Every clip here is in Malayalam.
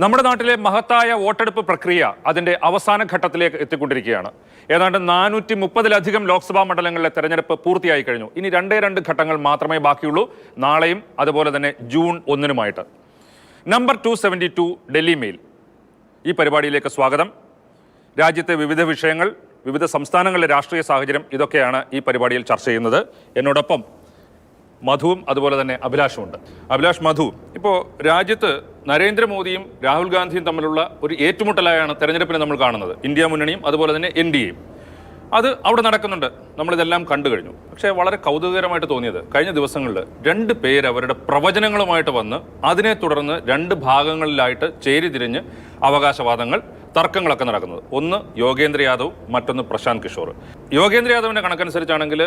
നമ്മുടെ നാട്ടിലെ മഹത്തായ വോട്ടെടുപ്പ് പ്രക്രിയ അതിന്റെ അവസാന ഘട്ടത്തിലേക്ക് എത്തിക്കൊണ്ടിരിക്കുകയാണ്. ഏതാണ്ട് 430-ലധികം ലോക്സഭാ മണ്ഡലങ്ങളിലെ തെരഞ്ഞെടുപ്പ് പൂർത്തിയായി കഴിഞ്ഞു. ഇനി രണ്ട് ഘട്ടങ്ങൾ മാത്രമേ ബാക്കിയുള്ളൂ, നാളെയും അതുപോലെ തന്നെ ജൂൺ 1-നുമായിട്ട്. നമ്പർ 272 ഡൽഹി മെയിൽ ഈ പരിപാടിയിലേക്ക് സ്വാഗതം. രാജ്യത്തെ വിവിധ വിഷയങ്ങൾ, വിവിധ സംസ്ഥാനങ്ങളിലെ രാഷ്ട്രീയ സാഹചര്യം, ഇതൊക്കെയാണ് ഈ പരിപാടിയിൽ ചർച്ച ചെയ്യുന്നത്. എന്നോടൊപ്പം മധുവും അതുപോലെ തന്നെ അഭിലാഷുമുണ്ട്. അഭിലാഷ്, മധു, ഇപ്പോൾ രാജ്യത്ത് നരേന്ദ്രമോദിയും രാഹുൽ ഗാന്ധിയും തമ്മിലുള്ള ഒരു ഏറ്റുമുട്ടലായാണ് തെരഞ്ഞെടുപ്പിനെ നമ്മൾ കാണുന്നത്. ഇന്ത്യ മുന്നണിയും അതുപോലെ തന്നെ NDAയും അത് അവിടെ നടക്കുന്നുണ്ട്. നമ്മളിതെല്ലാം കണ്ടു കഴിഞ്ഞു. പക്ഷേ വളരെ കൗതുകകരമായിട്ട് തോന്നിയത് കഴിഞ്ഞ ദിവസങ്ങളിൽ 2 പേര് അവരുടെ പ്രവചനങ്ങളുമായിട്ട് വന്ന് അതിനെ തുടർന്ന് 2 ഭാഗങ്ങളിലായിട്ട് ചേരിതിരിഞ്ഞ് അവകാശവാദങ്ങൾ, തർക്കങ്ങളൊക്കെ നടക്കുന്നത്. ഒന്ന് യോഗേന്ദ്ര യാദവും മറ്റൊന്ന് പ്രശാന്ത് കിഷോർ. യോഗേന്ദ്ര യാദവിൻ്റെ കണക്കനുസരിച്ചാണെങ്കിൽ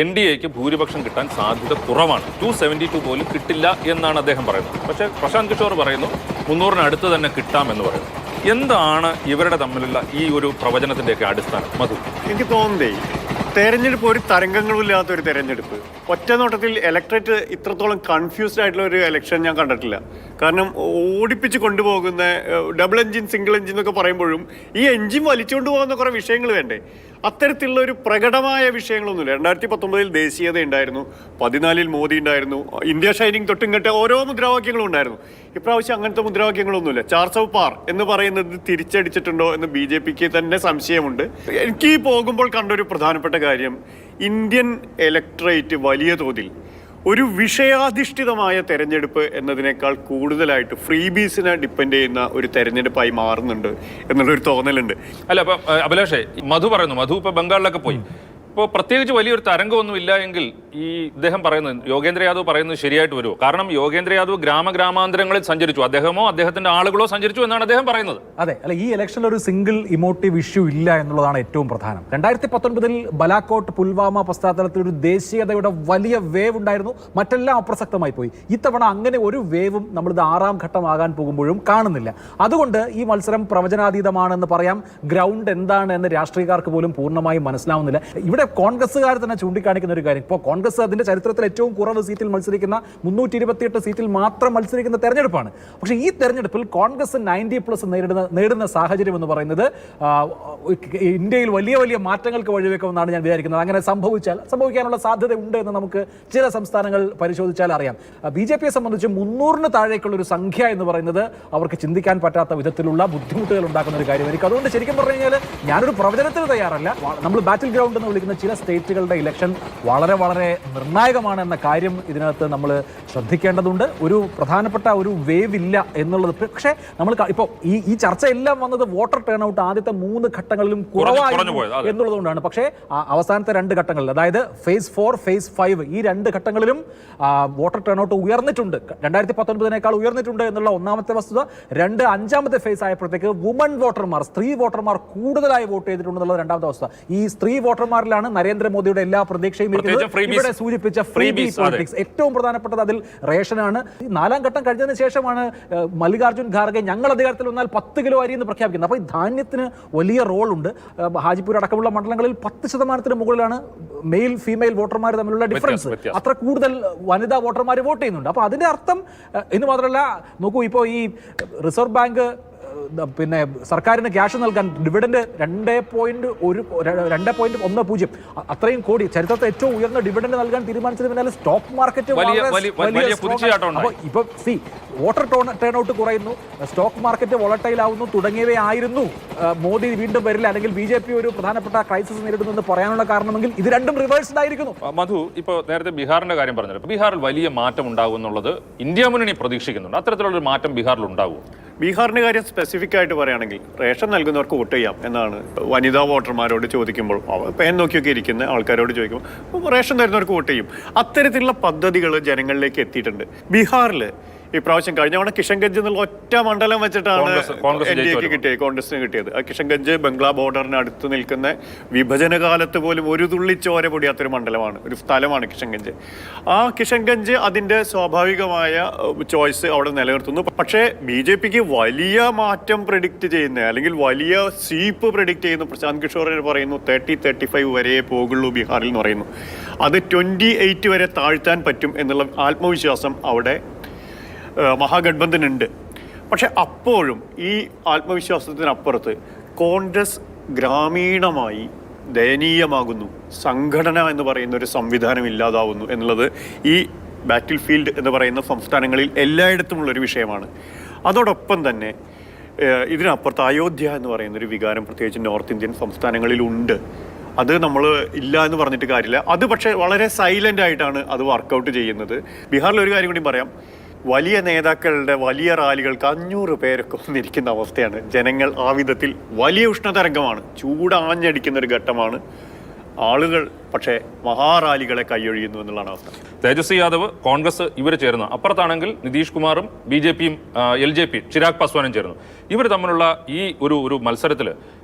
NDAക്ക് ഭൂരിപക്ഷം കിട്ടാൻ സാധ്യത കുറവാണ്. 272 പോലും കിട്ടില്ല എന്നാണ് അദ്ദേഹം പറയുന്നത്. പക്ഷേ പ്രശാന്ത് കിഷോർ പറയുന്നു 300-ന് അടുത്ത് തന്നെ കിട്ടാമെന്ന് പറയുന്നു. എന്താണ് ഇവരുടെ തമ്മിലുള്ള ഈ ഒരു പ്രവചനത്തിൻ്റെയൊക്കെ അടിസ്ഥാനം, മധു? എനിക്ക് തോന്നുന്നേ തെരഞ്ഞെടുപ്പ് ഒരു തരംഗങ്ങളില്ലാത്തൊരു തെരഞ്ഞെടുപ്പ്. ഒറ്റ നോട്ടത്തിൽ ഇലക്ട്രേറ്റ് ഇത്രത്തോളം കൺഫ്യൂസ്ഡ് ആയിട്ടുള്ള ഒരു ഇലക്ഷൻ ഞാൻ കണ്ടിട്ടില്ല. കാരണം ഓടിപ്പിച്ച് കൊണ്ടുപോകുന്ന ഡബിൾ എൻജിൻ, സിംഗിൾ എൻജിൻ എന്നൊക്കെ പറയുമ്പോഴും ഈ എൻജിൻ വലിച്ചുകൊണ്ട് പോകുന്ന കുറേ വിഷയങ്ങൾ വേണ്ടേ? അത്തരത്തിലുള്ള ഒരു പ്രകടമായ വിഷയങ്ങളൊന്നുമില്ല. 2019 ദേശീയത ഉണ്ടായിരുന്നു, 14 മോദി ഉണ്ടായിരുന്നു, ഇന്ത്യ ഷൈനിങ് തൊട്ടിങ്ങട്ട് ഓരോ മുദ്രാവാക്യങ്ങളും ഉണ്ടായിരുന്നു. ഇപ്രാവശ്യം അങ്ങനത്തെ മുദ്രാവാക്യങ്ങളൊന്നുമില്ല. ചാർസൗ പാർ എന്ന് പറയുന്നത് തിരിച്ചടിച്ചിട്ടുണ്ടോ എന്ന് BJPക്ക് തന്നെ സംശയമുണ്ട്. എനിക്ക് പോകുമ്പോൾ കണ്ടൊരു പ്രധാനപ്പെട്ട കാര്യം, ഇന്ത്യൻ ഇലക്ട്രേറ്റ് വലിയ തോതിൽ ഒരു വിഷയാധിഷ്ഠിതമായ തെരഞ്ഞെടുപ്പ് എന്നതിനേക്കാൾ കൂടുതലായിട്ട് ഫ്രീബീസിനെ ഡിപ്പെൻഡ് ചെയ്യുന്ന ഒരു തെരഞ്ഞെടുപ്പായി മാറുന്നുണ്ട് എന്നുള്ളൊരു തോന്നലുണ്ട്. അല്ല, അപ്പം അഭിലാഷേ, മധു പറയുന്നു, മധു ഇപ്പോൾ ബംഗാളിലൊക്കെ പോയി. ഇപ്പോൾ പ്രത്യേകിച്ച് വലിയൊരു തരംഗമൊന്നും ഇല്ല എങ്കിൽ ഈ ഇദ്ദേഹം പറയുന്നത്, യോഗേന്ദ്ര യാദവ് പറയുന്നത് ശരിയായിട്ട് വരുമോ? കാരണം യോഗേന്ദ്ര യാദവ് ഗ്രാമഗ്രാമാന്തരങ്ങളിൽ സഞ്ചരിച്ചു, അദ്ദേഹമോ അദ്ദേഹത്തിന്റെ ആളുകളോ സഞ്ചരിച്ചു എന്നാണ് അദ്ദേഹം പറയുന്നത്. അതെ, അല്ല, ഈ ഇലക്ഷനിൽ ഒരു സിംഗിൾ ഇമോട്ടീവ് ഇഷ്യൂ ഇല്ല എന്നുള്ളതാണ് ഏറ്റവും പ്രധാനം. 2019 ബലാക്കോട്ട്, പുൽവാമ പശ്ചാത്തലത്തിൽ ഒരു ദേശീയതയുടെ വലിയ വേവ് ഉണ്ടായിരുന്നു. മറ്റെല്ലാം അപ്രസക്തമായി പോയി. ഇത്തവണ അങ്ങനെ ഒരു വേവും നമ്മളിത് 6ാം ഘട്ടമാകാൻ പോകുമ്പോഴും കാണുന്നില്ല. അതുകൊണ്ട് ഈ മത്സരം പ്രവചനാതീതമാണെന്ന് പറയാം. ഗ്രൗണ്ട് എന്താണ് എന്ന് രാഷ്ട്രീയക്കാർക്ക് പോലും പൂർണ്ണമായും മനസ്സിലാവുന്നില്ല. ഇവിടെ കോൺഗ്രസ്സുകാർ തന്നെ ചൂണ്ടിക്കാണിക്കുന്ന ഒരു കാര്യം, ഇപ്പോൾ കോൺഗ്രസ് അതിന്റെ ചരിത്രത്തിൽ ഏറ്റവും കുറവ് സീറ്റിൽ മത്സരിക്കുന്ന 328 സീറ്റിൽ മാത്രം മത്സരിക്കുന്ന തെരഞ്ഞെടുപ്പാണ്. പക്ഷേ ഈ തെരഞ്ഞെടുപ്പിൽ കോൺഗ്രസ് 90+ നേടുന്ന സാഹചര്യം എന്ന് പറയുന്നത് ഇന്ത്യയിൽ വലിയ വലിയ മാറ്റങ്ങൾക്ക് വഴിവെക്കുമെന്നാണ് ഞാൻ വിചാരിക്കുന്നത്. അങ്ങനെ സംഭവിക്കാനുള്ള സാധ്യത ഉണ്ട് എന്ന് നമുക്ക് ചില സംസ്ഥാനങ്ങൾ പരിശോധിച്ചാൽ അറിയാം. BJPയെ സംബന്ധിച്ച് 300-ന് താഴേക്കുള്ള ഒരു സംഖ്യ എന്ന് പറയുന്നത് അവർക്ക് ചിന്തിക്കാൻ പറ്റാത്ത വിധത്തിലുള്ള ബുദ്ധിമുട്ടുകൾ ഉണ്ടാക്കുന്ന ഒരു കാര്യമായിരിക്കും. അതുകൊണ്ട് ശരിക്കും പറഞ്ഞു കഴിഞ്ഞാൽ ഞാനൊരു പ്രവചനത്തിന് തയ്യാറല്ല. നമ്മൾ ബാറ്റിൽ ഗ്രൗണ്ട് എന്ന് വിളിക്കുന്ന ചില സ്റ്റേറ്റുകളുടെ ഇലക്ഷൻ വളരെ വളരെ നിർണായകമാണ് എന്ന കാര്യം ഇതിനകത്ത് നമ്മൾ ശ്രദ്ധിക്കേണ്ടതുണ്ട്. ഒരു പ്രധാനപ്പെട്ട ഒരു വേവ് ഇല്ല എന്നുള്ളത്. പക്ഷേ നമ്മൾ ഇപ്പോൾ ഈ ചർച്ച എല്ലാം വന്നത് വോട്ടർ ടേൺ ഔട്ട് ആദ്യത്തെ 3 ഘട്ടങ്ങളിലും കുറവായിരുന്നു എന്നുള്ളതുകൊണ്ടാണ്. പക്ഷേ അവസാനത്തെ 2 ഘട്ടങ്ങളിൽ, അതായത് ഫേസ് 4, ഫേസ് 5, ഈ 2 ഘട്ടങ്ങളിലും വോട്ടർ ടേൺ ഔട്ട് ഉയർന്നിട്ടുണ്ട്. 2019-നേക്കാൾ ഉയർന്നിട്ടുണ്ട് എന്നുള്ള ഒന്നാമത്തെ വസ്തുത. 5ാമത്തെ ഫേസ് ആയപ്പോഴത്തേക്ക് വുമൺ വോട്ടർമാർ, സ്ത്രീ വോട്ടർമാർ കൂടുതലായി വോട്ട് ചെയ്തിട്ടുണ്ടെന്നുള്ള 2ാമത്തെ വസ്തുത. ഈ സ്ത്രീ വോട്ടർമാരിലാണ് നരേന്ദ്രമോദിയുടെ എല്ലാ പ്രതീക്ഷയും ഇവിടെ സൂചിപ്പിച്ച ഫ്രീബി പോളിറ്റിക്സ്. ഏറ്റവും പ്രധാനപ്പെട്ടത് അതിൽ റേഷനാണ്. 4ാം ഘട്ടം കഴിഞ്ഞതിന് ശേഷമാണ് മല്ലികാർജ്ജുൻ ഖാർഗെ ഞങ്ങൾ അധികാരത്തിൽ വന്നാൽ 10 കിലോ അരി എന്ന് പ്രഖ്യാപിക്കുന്നത്. അപ്പോൾ ഈ ധാന്യത്തിന് വലിയ റോളുണ്ട്. ഹാജിപൂർ അടക്കമുള്ള മണ്ഡലങ്ങളിൽ 10% മുകളിലാണ് മെയിൽ ഫീമെയിൽ വോട്ടർമാർ തമ്മിലുള്ള ഡിഫറൻസ്. അത്ര കൂടുതൽ വനിതാ വോട്ടർമാർ വോട്ട് ചെയ്യുന്നുണ്ട്. അപ്പോൾ അതിന്റെ അർത്ഥം എന്ന് മാത്രമല്ല, നോക്കൂ, ഇപ്പോൾ ഈ റിസർവ് ബാങ്ക് പിന്നെ സർക്കാരിന് ക്യാഷ് നൽകാൻ ഡിവിഡൻഡ് 2.10 അത്രയും കോടി, ചരിത്രത്തെ ഏറ്റവും ഉയർന്ന ഡിവിഡൻഡ് നൽകാൻ തീരുമാനിച്ചത് പിന്നാലെ സ്റ്റോക്ക് മാർക്കറ്റ് ഇപ്പൊ വോട്ടർ ടേൺ ഔട്ട് കുറയുന്നു, സ്റ്റോക്ക് മാർക്കറ്റ് വോളട്ടൈൽ ആവുന്നു തുടങ്ങിയവയായിരുന്നു മോദി വീണ്ടും വരില്ല അല്ലെങ്കിൽ BJP ഒരു പ്രധാനപ്പെട്ട ക്രൈസിസ് നേരിടുന്നു പറയാനുള്ള കാരണമെങ്കിൽ ഇത് രണ്ടും റിവേഴ്സ്ഡ് ആയിരിക്കുന്നു. മധു, ഇപ്പോൾ നേരത്തെ ബീഹാറിന്റെ കാര്യം പറഞ്ഞല്ലോ. ബീഹാറിൽ വലിയ മാറ്റം ഉണ്ടാകും എന്നുള്ളത് ഇന്ത്യ മുന്നണി പ്രതീക്ഷിക്കുന്നുണ്ട്. അത്തരത്തിലുള്ള ഒരു മാറ്റം ബീഹാറിൽ ഉണ്ടാകും? ബീഹാറിന്റെ കാര്യം സ്പെസിഫിക് ആയിട്ട് പറയുകയാണെങ്കിൽ റേഷൻ നൽകുന്നവർക്ക് വോട്ട് ചെയ്യാം എന്നാണ് വനിതാ വോട്ടർമാരോട് ചോദിക്കുമ്പോൾ, പേൻ നോക്കിയൊക്കെ ഇരിക്കുന്ന ആൾക്കാരോട് ചോദിക്കുമ്പോൾ റേഷൻ തരുന്നവർക്ക് വോട്ട് ചെയ്യും. അത്തരത്തിലുള്ള പദ്ധതികൾ ജനങ്ങളിലേക്ക് എത്തിയിട്ടുണ്ട്. ബീഹാറിൽ ഇപ്രാവശ്യം കഴിഞ്ഞ തവണ കിഷൻഗഞ്ച് എന്നുള്ള ഒറ്റ മണ്ഡലം വെച്ചിട്ടാണ് NDAക്ക് കിട്ടിയത്, കോൺഗ്രസിന് കിട്ടിയത്. കിഷൻഗഞ്ച് ബംഗ്ലാ ബോർഡറിന് അടുത്ത് നിൽക്കുന്ന വിഭജന കാലത്ത് പോലും ഒരു തുള്ളി ചോര പൊടിയാത്തൊരു മണ്ഡലമാണ്, ഒരു സ്ഥലമാണ് കിഷൻഗഞ്ച്. ആ കിഷൻഗഞ്ച് അതിൻ്റെ സ്വാഭാവികമായ ചോയ്സ് അവിടെ നിലനിർത്തുന്നു. പക്ഷേ BJPക്ക് വലിയ മാറ്റം പ്രെഡിക്റ്റ് ചെയ്യുന്ന അല്ലെങ്കിൽ വലിയ സ്വീപ്പ് പ്രെഡിക്റ്റ് ചെയ്യുന്ന പ്രശാന്ത് കിഷോർ പറയുന്നു 30-35 വരെ പോകുള്ളൂ ബീഹാറിൽ എന്ന് പറയുന്നു. അത് 28 വരെ താഴ്ത്താൻ പറ്റും എന്നുള്ള ആത്മവിശ്വാസം അവിടെ മഹാഗഡ്ബന്ധനുണ്ട്. പക്ഷെ അപ്പോഴും ഈ ആത്മവിശ്വാസത്തിനപ്പുറത്ത് കോൺഗ്രസ് ഗ്രാമീണമായി ദയനീയമാകുന്നു, സംഘടന എന്ന് പറയുന്ന ഒരു സംവിധാനം ഇല്ലാതാവുന്നു എന്നുള്ളത് ഈ ബാറ്റിൽ ഫീൽഡ് എന്ന് പറയുന്ന സംസ്ഥാനങ്ങളിൽ എല്ലായിടത്തുമുള്ളൊരു വിഷയമാണ്. അതോടൊപ്പം തന്നെ ഇതിനപ്പുറത്ത് അയോധ്യ എന്ന് പറയുന്ന ഒരു വികാരം പ്രത്യേകിച്ച് നോർത്ത് ഇന്ത്യൻ സംസ്ഥാനങ്ങളിലുണ്ട്. അത് നമ്മൾ ഇല്ല എന്ന് പറഞ്ഞിട്ട് കാര്യമില്ല. അത് പക്ഷേ വളരെ സൈലൻ്റ് ആയിട്ടാണ് അത് വർക്കൗട്ട് ചെയ്യുന്നത്. ബീഹാറിൽ ഒരു കാര്യം കൂടി പറയാം, വലിയ നേതാക്കളുടെ വലിയ റാലികൾക്ക് 500 പേരൊക്കെ വന്നിരിക്കുന്ന അവസ്ഥയാണ്. ജനങ്ങൾ ആ വിധത്തിൽ വലിയ ഉഷ്ണതരംഗമാണ്, ചൂടാഞ്ഞടിക്കുന്ന ഒരു ഘട്ടമാണ്. ആളുകൾ പക്ഷേ മഹാറാലികളെ കൈയൊഴിയുന്നു എന്നുള്ളതാണ് അവസ്ഥ. തേജസ്വി യാദവ്, കോൺഗ്രസ് ഇവർ ചേർന്ന്, അപ്പുറത്താണെങ്കിൽ നിതീഷ് കുമാറും BJP-യും LJP ചിരാഗ് പാസ്വാനും ചേർന്നു. ഇവർ തമ്മിലുള്ള ഈ ഒരു മത്സരത്തിൽ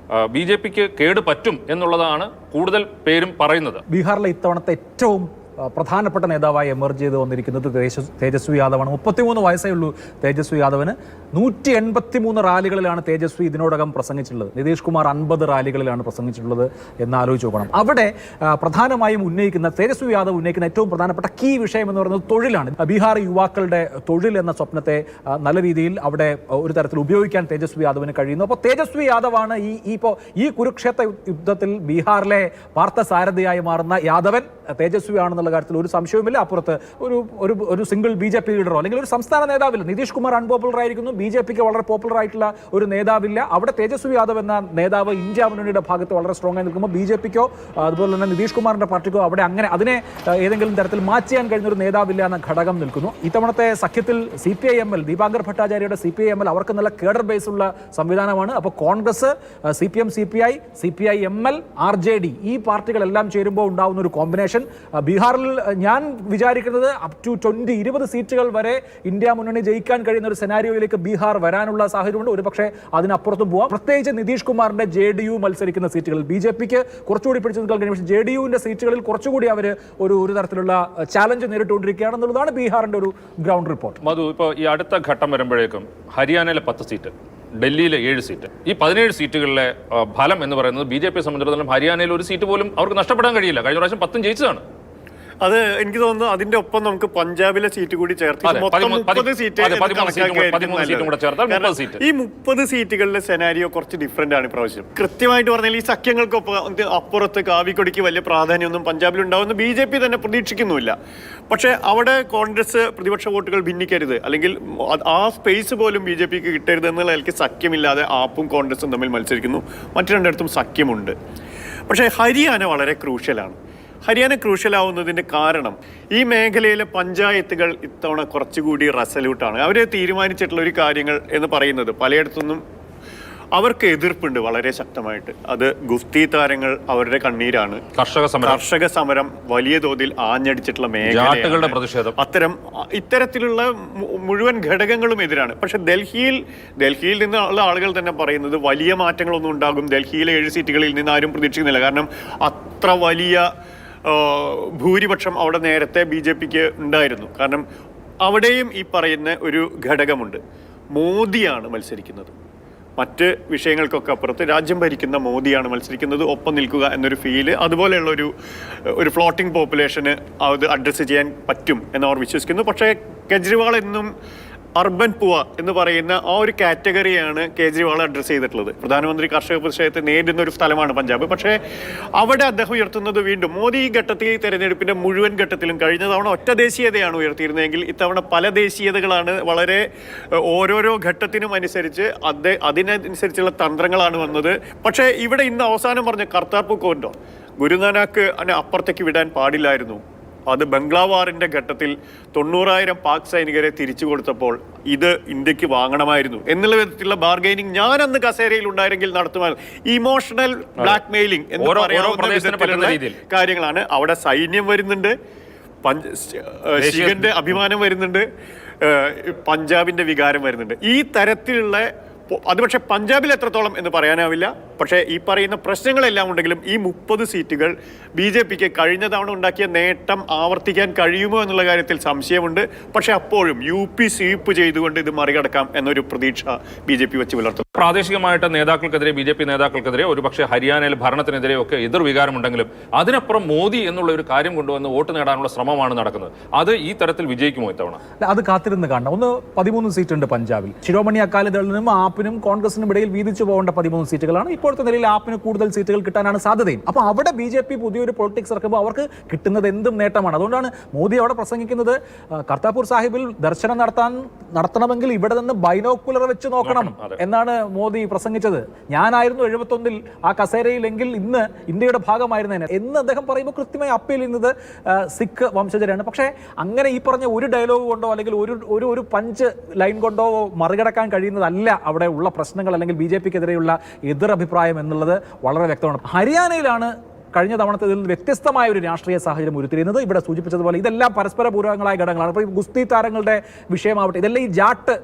BJP-ക്ക് കേട് പറ്റും എന്നുള്ളതാണ് കൂടുതൽ പേരും പറയുന്നത്. ബീഹാറിലെ ഇത്തവണത്തെ ഏറ്റവും പ്രധാനപ്പെട്ട നേതാവായി എമർജ് ചെയ്ത് വന്നിരിക്കുന്നത് തേജസ്വി യാദവാണ്. 33 വയസ്സേ ഉള്ളൂ തേജസ്വി യാദവിന്. 183 റാലികളിലാണ് തേജസ്വി ഇതിനോടകം പ്രസംഗിച്ചിട്ടുള്ളത്. നിതീഷ് കുമാർ 50 റാലികളിലാണ് പ്രസംഗിച്ചിട്ടുള്ളത് എന്ന് ആലോചിച്ച് നോക്കണം. അവിടെ പ്രധാനമായും തേജസ്വി യാദവ് ഉന്നയിക്കുന്ന ഏറ്റവും പ്രധാനപ്പെട്ട കീ വിഷയം എന്ന് പറയുന്നത് തൊഴിലാണ്. ബീഹാർ യുവാക്കളുടെ തൊഴിൽ എന്ന സ്വപ്നത്തെ നല്ല രീതിയിൽ അവിടെ ഒരു തരത്തിൽ ഉപയോഗിക്കാൻ തേജസ്വി യാദവിന് കഴിയുന്നു. അപ്പോൾ തേജസ്വി യാദവാണ് ഈ കുരുക്ഷേത്ര യുദ്ധത്തിൽ ബീഹാറിലെ പാർത്ഥസാരഥിയായി മാറുന്ന യാദവൻ തേജസ്വി ആണെന്നുള്ള കാര്യത്തിൽ ഒരു സംശയവുമില്ല. അപ്പുറത്ത് ഒരു സിംഗിൾ BJP ലീഡറോ അല്ലെങ്കിൽ ഒരു സംസ്ഥാന നേതാവില്ല. നിതീഷ് കുമാർ അൺപോപ്പുലർ ആയിരിക്കുന്നു, BJP-ക്ക് വളരെ പോപ്പുലർ ആയിട്ടുള്ള ഒരു നേതാവില്ല. അവിടെ തേജസ്വി യാദവ് എന്ന നേതാവ് ഇന്ത്യ മുന്നണിയുടെ ഭാഗത്ത് വളരെ സ്ട്രോങ് ആയി നിൽക്കുമ്പോൾ BJP-ക്കോ അതുപോലെ തന്നെ നിതീഷ് കുമാറിന്റെ പാർട്ടിക്കോ അവിടെ അങ്ങനെ അതിനെ ഏതെങ്കിലും തരത്തിൽ മാച്ച് ചെയ്യാൻ കഴിഞ്ഞ ഒരു നേതാവില്ല എന്ന ഘടകം നിൽക്കുന്നു. ഇത്തവണത്തെ സഖ്യത്തിൽ CPI-ML, ദീപാങ്കർ ഭട്ടാചാര്യയുടെ CPI-ML അവർക്ക് നല്ല കേഡർ ബേസ് ഉള്ള സംവിധാനമാണ്. അപ്പോൾ Congress, CPM, CPI, CPI-ML, RJD ഈ പാർട്ടികളെല്ലാം ചേരുമ്പോൾ ഉണ്ടാവുന്ന ഒരു കോമ്പിനേഷൻ ബീഹാറിൽ ഞാൻ വിചാരിക്കുന്നത് അപ് ടു 20 സീറ്റുകൾ വരെ ഇന്ത്യ മുന്നണി ജയിക്കാൻ കഴിയുന്ന ഒരു സെനാരിയോയിലേക്ക് ബീഹാർ വരാനുള്ള സാഹചര്യമുണ്ട്. ഒരു പക്ഷേ അതിനപ്പുറത്തും പോവാം. പ്രത്യേകിച്ച് നിതീഷ് കുമാറിന്റെ JDU മത്സരിക്കുന്ന സീറ്റുകളിൽ BJP-ക്ക് കുറച്ചുകൂടി പിടിച്ചു നിൽക്കാൻ കഴിയും. പക്ഷേ JDU-ന്റെ സീറ്റുകളിൽ കുറച്ചുകൂടി അവർ ഒരു തരത്തിലുള്ള ചാലഞ്ച് നേരിട്ടുകൊണ്ടിരിക്കുകയാണെന്നുള്ളതാണ് ബീഹാറിന്റെ ഒരു ഗ്രൗണ്ട് റിപ്പോർട്ട്. മധു, ഇപ്പോൾ ഈ അടുത്ത ഘട്ടം വരുമ്പോഴേക്കും ഹരിയാനയിലെ 10 സീറ്റ്, ഡൽഹിയിലെ 7 സീറ്റ്, ഈ 17 സീറ്റുകളിലെ ഫലം എന്ന് പറയുന്നത് BJP-യെ സംബന്ധിച്ചിടത്തോളം ഹരിയാനയിൽ ഒരു സീറ്റ് പോലും അവർക്ക് നഷ്ടപ്പെടാൻ കഴിയില്ല. കഴിഞ്ഞ പ്രാവശ്യം 10 ജയിച്ചതാണ്. അത് എനിക്ക് തോന്നുന്നു അതിന്റെ ഒപ്പം നമുക്ക് പഞ്ചാബിലെ സീറ്റ് കൂടി ചേർത്ത് മൊത്തം 30 സീറ്റ്. ഈ 30 സീറ്റുകളിലെ സെനാരിയോ കുറച്ച് ഡിഫറെന്റ് ആണ് ഇപ്രാവശ്യം. കൃത്യമായിട്ട് പറഞ്ഞാൽ ഈ സഖ്യങ്ങൾക്കൊപ്പം അപ്പുറത്ത് കാവിക്കൊടിക്ക് വലിയ പ്രാധാന്യമൊന്നും പഞ്ചാബിൽ ഉണ്ടാവുമെന്ന് BJP തന്നെ പ്രതീക്ഷിക്കുന്നുമില്ല. പക്ഷേ അവിടെ കോൺഗ്രസ് പ്രതിപക്ഷ വോട്ടുകൾ ഭിന്നിക്കരുത്, അല്ലെങ്കിൽ ആ സ്പേസ് പോലും BJP-ക്ക് കിട്ടരുത് എന്നുള്ള നിലയ്ക്ക് സഖ്യമില്ലാതെ ആപ്പും കോൺഗ്രസും തമ്മിൽ മത്സരിക്കുന്നു. മറ്റു രണ്ടിടത്തും സഖ്യമുണ്ട്. പക്ഷേ ഹരിയാന വളരെ ക്രൂഷ്യലാണ്. ഹരിയാന ക്രൂഷ്യലാവുന്നതിൻ്റെ കാരണം ഈ മേഖലയിലെ പഞ്ചായത്തുകൾ ഇത്തവണ കുറച്ചുകൂടി റെസല്യൂട്ടാണ്. അവർ തീരുമാനിച്ചിട്ടുള്ള ഒരു കാര്യങ്ങൾ എന്ന് പറയുന്നത് പലയിടത്തുനിന്നും അവർക്ക് എതിർപ്പുണ്ട് വളരെ ശക്തമായിട്ട്. അത് ഗുസ്തി താരങ്ങൾ അവരുടെ കണ്ണീരാണ്. കർഷക സമരം വലിയ തോതിൽ ആഞ്ഞടിച്ചിട്ടുള്ള മേഖലകളുടെ പ്രതിഷേധം, ഇത്തരത്തിലുള്ള മുഴുവൻ ഘടകങ്ങളും എതിരാണ്. പക്ഷെ ഡൽഹിയിൽ നിന്നുള്ള ആളുകൾ തന്നെ പറയുന്നത് വലിയ മാറ്റങ്ങളൊന്നും ഉണ്ടാകും ഡൽഹിയിലെ 7 സീറ്റുകളിൽ നിന്ന് ആരും പ്രതീക്ഷിക്കുന്നില്ല. കാരണം അത്ര വലിയ ഭൂരിപക്ഷം അവിടെ നേരത്തെ BJP-ക്ക് ഉണ്ടായിരുന്നു. കാരണം അവിടെയും ഈ പറയുന്ന ഒരു ഘടകമുണ്ട്, മോദിയാണ് മത്സരിക്കുന്നത്. മറ്റ് വിഷയങ്ങൾക്കൊക്കെ അപ്പുറത്ത് രാജ്യം ഭരിക്കുന്ന മോദിയാണ് മത്സരിക്കുന്നത്, ഒപ്പം നിൽക്കുക എന്നൊരു ഫീല്, അതുപോലെയുള്ള ഒരു ഫ്ലോട്ടിംഗ് പോപ്പുലേഷന് അത് അഡ്രസ്സ് ചെയ്യാൻ പറ്റും എന്നവർ വിശ്വസിക്കുന്നു. പക്ഷേ കെജ്രിവാൾ എന്നും അർബൻ പുവ എന്ന് പറയുന്ന ആ ഒരു കാറ്റഗറിയാണ് കേജ്രിവാൾ അഡ്രസ്സ് ചെയ്തിട്ടുള്ളത്. പ്രധാനമന്ത്രി കർഷക പ്രതിഷേധത്തെ നേരിടുന്ന ഒരു സ്ഥലമാണ് പഞ്ചാബ്. പക്ഷേ അവിടെ അദ്ദേഹം ഉയർത്തുന്നത് വീണ്ടും മോദി ഈ ഘട്ടത്തിൽ തെരഞ്ഞെടുപ്പിന്റെ മുഴുവൻ ഘട്ടത്തിലും കഴിഞ്ഞ തവണ ഒറ്റ ദേശീയതയാണ് ഉയർത്തിയിരുന്നതെങ്കിൽ ഇത്തവണ പല ദേശീയതകളാണ്. വളരെ ഓരോരോ ഘട്ടത്തിനും അനുസരിച്ച് അതിനനുസരിച്ചുള്ള തന്ത്രങ്ങളാണ് വന്നത്. പക്ഷേ ഇവിടെ ഇന്ന് അവസാനം പറഞ്ഞ കർത്താർപൂർ കോറിഡോർ ഗുരുനാനാക്ക് അപ്പുറത്തേക്ക് വിടാൻ പാടില്ലായിരുന്നു. അത് ബംഗ്ലാവാറിന്റെ ഘട്ടത്തിൽ 90,000 പാക് സൈനികരെ തിരിച്ചു കൊടുത്തപ്പോൾ ഇത് ഇന്ത്യക്ക് വാങ്ങണമായിരുന്നു എന്നുള്ള വിധത്തിലുള്ള ബാർഗൈനിങ് ഞാൻ അന്ന് കസേരയിൽ ഉണ്ടായിരുന്നെങ്കിൽ നടത്തുമായിരുന്നു. ഇമോഷണൽ ബ്ലാക്ക് മെയിലിംഗ് എന്ന് പറയാവുന്ന കാര്യങ്ങളാണ്. അവിടെ സൈന്യം വരുന്നുണ്ട്, ശിഖന്റെ അഭിമാനം വരുന്നുണ്ട്, പഞ്ചാബിന്റെ വികാരം വരുന്നുണ്ട്. ഈ തരത്തിലുള്ള അത് പക്ഷെ പഞ്ചാബിൽ എത്രത്തോളം എന്ന് പറയാനാവില്ല. പക്ഷേ ഈ പറയുന്ന പ്രശ്നങ്ങളെല്ലാം ഉണ്ടെങ്കിലും ഈ 30 സീറ്റുകൾ BJPക്ക് കഴിഞ്ഞ തവണ ഉണ്ടാക്കിയ നേട്ടം ആവർത്തിക്കാൻ കഴിയുമോ എന്നുള്ള കാര്യത്തിൽ സംശയമുണ്ട്. പക്ഷേ അപ്പോഴും UP സ്വീപ്പ് ചെയ്തുകൊണ്ട് ഇത് മറികടക്കാം എന്നൊരു പ്രതീക്ഷ BJP വെച്ച് പുലർത്തും. പ്രാദേശികമായിട്ട് നേതാക്കൾക്കെതിരെ BJP നേതാക്കൾക്കെതിരെ ഒരുപക്ഷെ ഹരിയാനയിൽ ഭരണത്തിനെതിരെ ഒക്കെ എതിർവികാരമുണ്ടെങ്കിലും അതിനപ്പുറം മോദി എന്നുള്ള ഒരു കാര്യം കൊണ്ടുവന്ന് വോട്ട് നേടാനുള്ള ശ്രമമാണ് നടക്കുന്നത്. അത് ഈ തരത്തിൽ വിജയിക്കുമോ ഇത്തവണ? അത് കാത്തിരുന്ന് കാണണം. ഒന്ന് 13 സീറ്റുണ്ട് പഞ്ചാബിൽ. ശിരോമണി അകാലിദളിനും ആപ്പിനും കോൺഗ്രസിനും ഇടയിൽ വീതിച്ചു പോകേണ്ട 13 സീറ്റുകളാണ്. ഇപ്പോഴത്തെ നിലയിൽ ആപ്പിന് കൂടുതൽ സീറ്റുകൾ കിട്ടാനാണ് സാധ്യതയും. അപ്പോൾ അവിടെ BJP പുതിയൊരു പൊളിറ്റിക്സ് ഇറക്കുമ്പോൾ അവർക്ക് കിട്ടുന്നത് എന്തും നേട്ടമാണ്. അതുകൊണ്ടാണ് മോദി അവിടെ പ്രസംഗിക്കുന്നത് കർത്താപൂർ സാഹിബിൽ ദർശനം നടത്തണമെങ്കിൽ ഇവിടെ നിന്ന് ബൈനോക്കുലർ വെച്ച് നോക്കണം എന്നാണ് മോദി പ്രസംഗിച്ചത്. ഞാനായിരുന്നു 71-ൽ ആ കസേരയിലെങ്കിൽ ഇന്ന് ഇന്ത്യയുടെ ഭാഗമായിരുന്നേനെ എന്ന് അദ്ദേഹം പറയുമ്പോൾ കൃത്യമായി അപ്പീൽ ചെയ്യുന്നത് സിഖ് വംശജരാണ്. പക്ഷേ അങ്ങനെ ഈ പറഞ്ഞ ഒരു ഡയലോഗ് കൊണ്ടോ അല്ലെങ്കിൽ ഒരു പഞ്ച് ലൈൻ കൊണ്ടോ മറികടക്കാൻ കഴിയുന്നതല്ല അവിടെ ഉള്ള പ്രശ്നങ്ങൾ അല്ലെങ്കിൽ BJPക്കെതിരെയുള്ള എതിരഭിപ്രായം എന്നുള്ളത് വളരെ വ്യക്തമാണ്. ഹരിയാനയിലാണ് കഴിഞ്ഞ തവണത്തെ ഇതിൽ നിന്ന് വ്യത്യസ്തമായ ഒരു രാഷ്ട്രീയ സാഹചര്യം ഉരുത്തിരിയുന്നത്. ഇവിടെ സൂചിപ്പിച്ചതുപോലെ ഇതെല്ലാം പരസ്പര പൂരകങ്ങളായ ഘടകങ്ങളാണ്. ഇപ്പോൾ ഈ ഗുസ്തി താരങ്ങളുടെ വിഷയമാവട്ടെ, ഇതെല്ലാം ഈ ജാട്ട്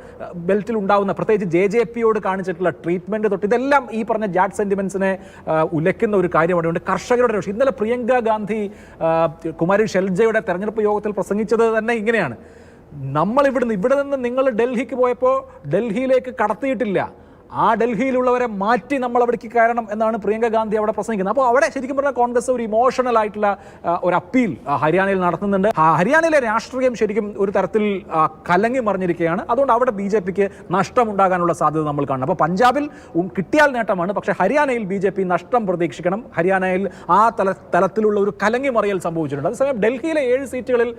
ബെൽറ്റിൽ ഉണ്ടാകുന്ന പ്രത്യേകിച്ച് JJP-യോട് കാണിച്ചിട്ടുള്ള ട്രീറ്റ്മെന്റ് തൊട്ട് ഇതെല്ലാം ഈ പറഞ്ഞ ജാട്ട് സെന്റിമെന്റ്സിനെ ഉലയ്ക്കുന്ന ഒരു കാര്യമുണ്ട്. കർഷകരുടെ രോഷം. ഇന്നലെ പ്രിയങ്ക ഗാന്ധി കുമാരി ഷെൽജയുടെ തെരഞ്ഞെടുപ്പ് യോഗത്തിൽ പ്രസംഗിച്ചത് തന്നെ ഇങ്ങനെയാണ്: നമ്മൾ ഇവിടെ നിന്ന് നിങ്ങൾ ഡൽഹിക്ക് പോയപ്പോൾ ഡൽഹിയിലേക്ക് കടത്തിയിട്ടില്ല, ആ ഡൽഹിയിലുള്ളവരെ മാറ്റി നമ്മൾ അവിടേക്ക് കയറണം എന്നാണ് പ്രിയങ്ക ഗാന്ധി അവിടെ പ്രസംഗിക്കുന്നത്. അപ്പോൾ അവിടെ ശരിക്കും പറഞ്ഞാൽ കോൺഗ്രസ് ഒരു ഇമോഷണൽ ആയിട്ടുള്ള ഒരു അപ്പീൽ ഹരിയാനയിൽ നടത്തുന്നുണ്ട്. ഹരിയാനയിലെ രാഷ്ട്രീയം ശരിക്കും ഒരു തരത്തിൽ കലങ്ങി മറിഞ്ഞിരിക്കുകയാണ്. അതുകൊണ്ട് അവിടെ BJPക്ക് നഷ്ടമുണ്ടാകാനുള്ള സാധ്യത നമ്മൾ കാണണം. അപ്പോൾ പഞ്ചാബിൽ കിട്ടിയാൽ നേട്ടമാണ്, പക്ഷേ ഹരിയാനയിൽ BJP നഷ്ടം പ്രതീക്ഷിക്കണം. ഹരിയാനയിൽ ആ തലത്തിലുള്ള ഒരു കലങ്ങി മറിയൽ സംഭവിച്ചിട്ടുണ്ട്. അതേസമയം ഡൽഹിയിലെ 7 സീറ്റുകളിൽ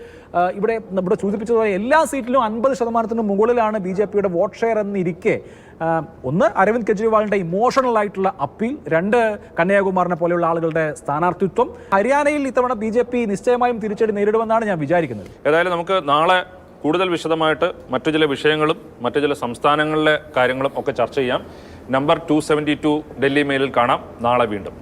ഇവിടെ സൂചിപ്പിച്ചതുപോലെ എല്ലാ സീറ്റിലും 50% മുകളിലാണ് BJPയുടെ വോട്ട് ഷെയർ എന്നിരിക്കെ ഒന്ന് അരവിന്ദ് കെജ്രിവാളിന്റെ ഇമോഷണൽ ആയിട്ടുള്ള അപ്പീൽ, 2 കന്യാകുമാറിനെ പോലെയുള്ള ആളുകളുടെ സ്ഥാനാർത്ഥിത്വം. ഹരിയാനയിൽ ഇത്തവണ BJP നിശ്ചയമായും തിരിച്ചടി നേരിടുമെന്നാണ് ഞാൻ വിചാരിക്കുന്നത്. ഏതായാലും നമുക്ക് നാളെ കൂടുതൽ വിശദമായിട്ട് മറ്റു ചില വിഷയങ്ങളും മറ്റു ചില സംസ്ഥാനങ്ങളിലെ കാര്യങ്ങളും ഒക്കെ ചർച്ച ചെയ്യാം. നമ്പർ 272 ഡൽഹി മെയിലിൽ കാണാം. നാളെ വീണ്ടും.